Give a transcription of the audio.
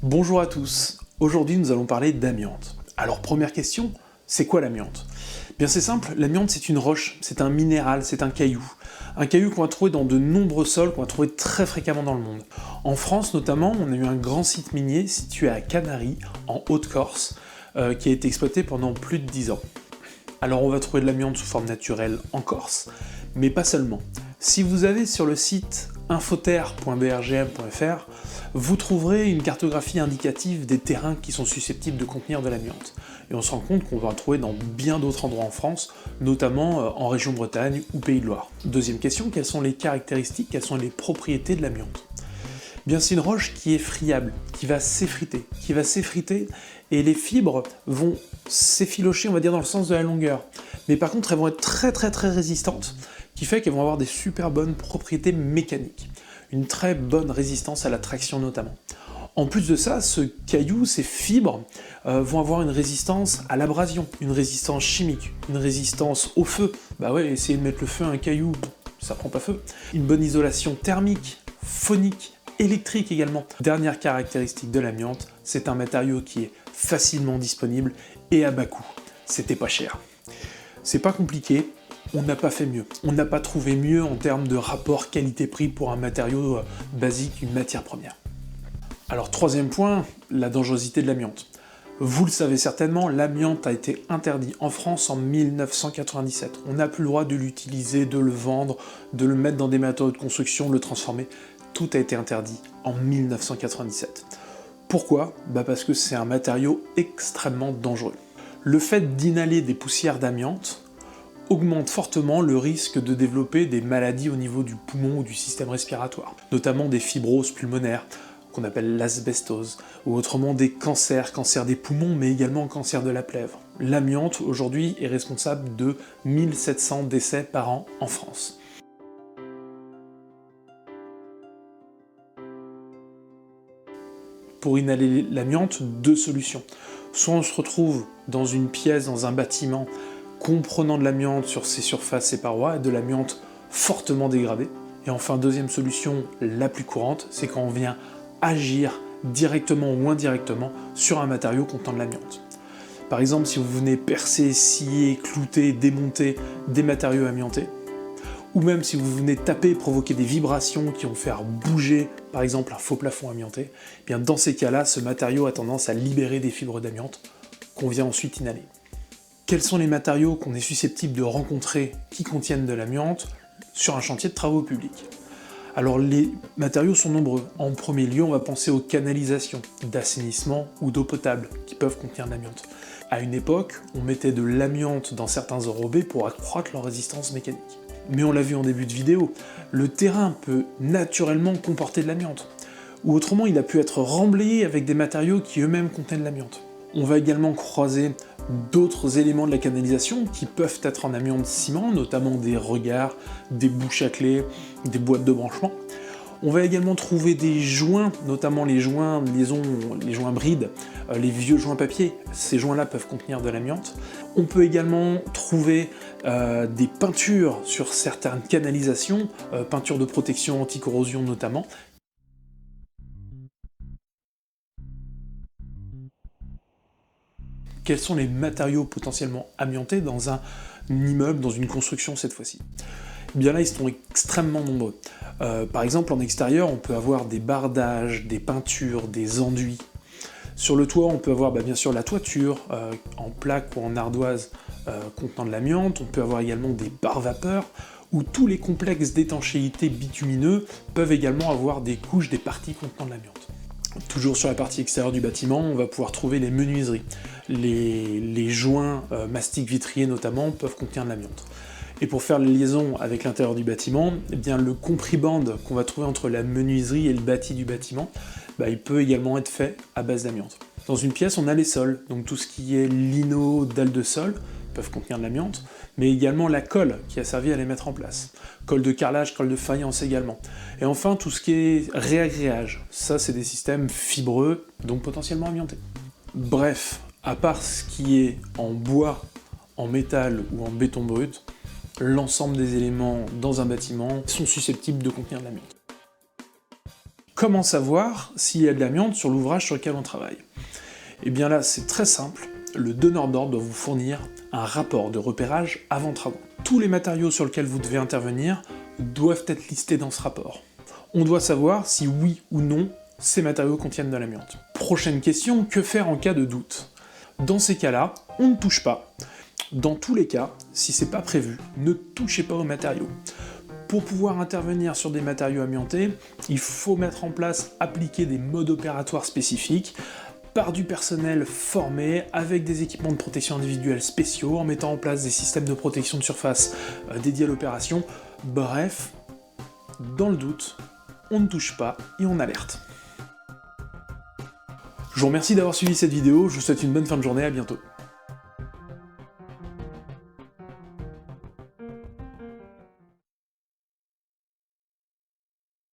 Bonjour à tous, aujourd'hui nous allons parler d'amiante. Alors première question, c'est quoi l'amiante? Bien c'est simple, l'amiante c'est une roche, c'est un minéral, c'est un caillou. Un caillou qu'on va trouver dans de nombreux sols, qu'on va trouver très fréquemment dans le monde. En France notamment, on a eu un grand site minier situé à Canaries, en Haute-Corse, qui a été exploité pendant plus de 10 ans. Alors on va trouver de l'amiante sous forme naturelle en Corse, mais pas seulement. Si vous allez sur le site infoterre.brgm.fr, vous trouverez une cartographie indicative des terrains qui sont susceptibles de contenir de l'amiante. Et on se rend compte qu'on va en trouver dans bien d'autres endroits en France, notamment en région Bretagne ou Pays de Loire. Deuxième question, quelles sont les caractéristiques, quelles sont les propriétés de l'amiante? Bien, c'est une roche qui est friable, qui va s'effriter, et les fibres vont s'effilocher, on va dire, dans le sens de la longueur. Mais par contre, elles vont être très résistantes, qui fait qu'elles vont avoir des super bonnes propriétés mécaniques. Une très bonne résistance à la traction notamment. En plus de ça, ce caillou, ces fibres, vont avoir une résistance à l'abrasion, une résistance chimique, une résistance au feu. Bah ouais, essayer de mettre le feu à un caillou, ça prend pas feu. Une bonne isolation thermique, phonique, électrique également. Dernière caractéristique de l'amiante, c'est un matériau qui est facilement disponible et à bas coût. C'était pas cher. C'est pas compliqué, on n'a pas fait mieux. On n'a pas trouvé mieux en termes de rapport qualité-prix pour un matériau basique, une matière première. Alors troisième point, la dangerosité de l'amiante. Vous le savez certainement, l'amiante a été interdit en France en 1997. On n'a plus le droit de l'utiliser, de le vendre, de le mettre dans des matériaux de construction, de le transformer. Tout a été interdit en 1997. Pourquoi? Parce que c'est un matériau extrêmement dangereux. Le fait d'inhaler des poussières d'amiante augmente fortement le risque de développer des maladies au niveau du poumon ou du système respiratoire, notamment des fibroses pulmonaires, qu'on appelle l'asbestose, ou autrement des cancers, cancer des poumons, mais également cancer de la plèvre. L'amiante, aujourd'hui, est responsable de 1700 décès par an en France. Pour inhaler l'amiante, deux solutions. Soit on se retrouve dans une pièce, dans un bâtiment, comprenant de l'amiante sur ses surfaces, ses parois, et de l'amiante fortement dégradée. Et enfin, deuxième solution, la plus courante, c'est quand on vient agir directement ou indirectement sur un matériau contenant de l'amiante. Par exemple, si vous venez percer, scier, clouter, démonter des matériaux amiantés, ou même si vous venez taper, provoquer des vibrations qui vont faire bouger, par exemple, un faux plafond amianté, eh bien dans ces cas-là, ce matériau a tendance à libérer des fibres d'amiante qu'on vient ensuite inhaler. Quels sont les matériaux qu'on est susceptible de rencontrer qui contiennent de l'amiante sur un chantier de travaux publics? Alors les matériaux sont nombreux. En premier lieu, on va penser aux canalisations d'assainissement ou d'eau potable qui peuvent contenir de l'amiante. À une époque, on mettait de l'amiante dans certains enrobés pour accroître leur résistance mécanique. Mais on l'a vu en début de vidéo, le terrain peut naturellement comporter de l'amiante. Ou autrement, il a pu être remblayé avec des matériaux qui eux-mêmes contiennent de l'amiante. On va également croiser d'autres éléments de la canalisation qui peuvent être en amiante ciment, notamment des regards, des bouches à clés, des boîtes de branchement. On va également trouver des joints, notamment les joints liaison, les joints brides, les vieux joints papier. Ces joints-là peuvent contenir de l'amiante. On peut également trouver des peintures sur certaines canalisations, peintures de protection anti-corrosion notamment. Quels sont les matériaux potentiellement amiantés dans un immeuble, dans une construction cette fois-ci? Eh bien là, ils sont extrêmement nombreux. Par exemple, en extérieur, on peut avoir des bardages, des peintures, des enduits. Sur le toit, on peut avoir bien sûr la toiture, en plaque ou en ardoise contenant de l'amiante. On peut avoir également des barres-vapeurs, où tous les complexes d'étanchéité bitumineux peuvent également avoir des couches, des parties contenant de l'amiante. Toujours sur la partie extérieure du bâtiment, on va pouvoir trouver les menuiseries. Les joints mastic vitrier notamment peuvent contenir de l'amiante. Et pour faire la liaison avec l'intérieur du bâtiment, eh bien le compriband qu'on va trouver entre la menuiserie et le bâti du bâtiment, il peut également être fait à base d'amiante. Dans une pièce, on a les sols, donc tout ce qui est lino, dalles de sol, peuvent contenir de l'amiante, mais également la colle qui a servi à les mettre en place. Colle de carrelage, colle de faïence également. Et enfin, tout ce qui est réagréage. Ça, c'est des systèmes fibreux, donc potentiellement amiantés. Bref, à part ce qui est en bois, en métal ou en béton brut, l'ensemble des éléments dans un bâtiment sont susceptibles de contenir de l'amiante. Comment savoir s'il y a de l'amiante sur l'ouvrage sur lequel on travaille? Et bien là, c'est très simple, le donneur d'ordre doit vous fournir un rapport de repérage avant travaux. Tous les matériaux sur lesquels vous devez intervenir doivent être listés dans ce rapport. On doit savoir si oui ou non ces matériaux contiennent de l'amiante. Prochaine question, que faire en cas de doute? Dans ces cas-là, on ne touche pas. Dans tous les cas, si c'est pas prévu, ne touchez pas aux matériaux. Pour pouvoir intervenir sur des matériaux amiantés, il faut mettre en place, appliquer des modes opératoires spécifiques, par du personnel formé, avec des équipements de protection individuelle spéciaux, en mettant en place des systèmes de protection de surface dédiés à l'opération. Bref, dans le doute, on ne touche pas et on alerte. Je vous remercie d'avoir suivi cette vidéo, je vous souhaite une bonne fin de journée, à bientôt.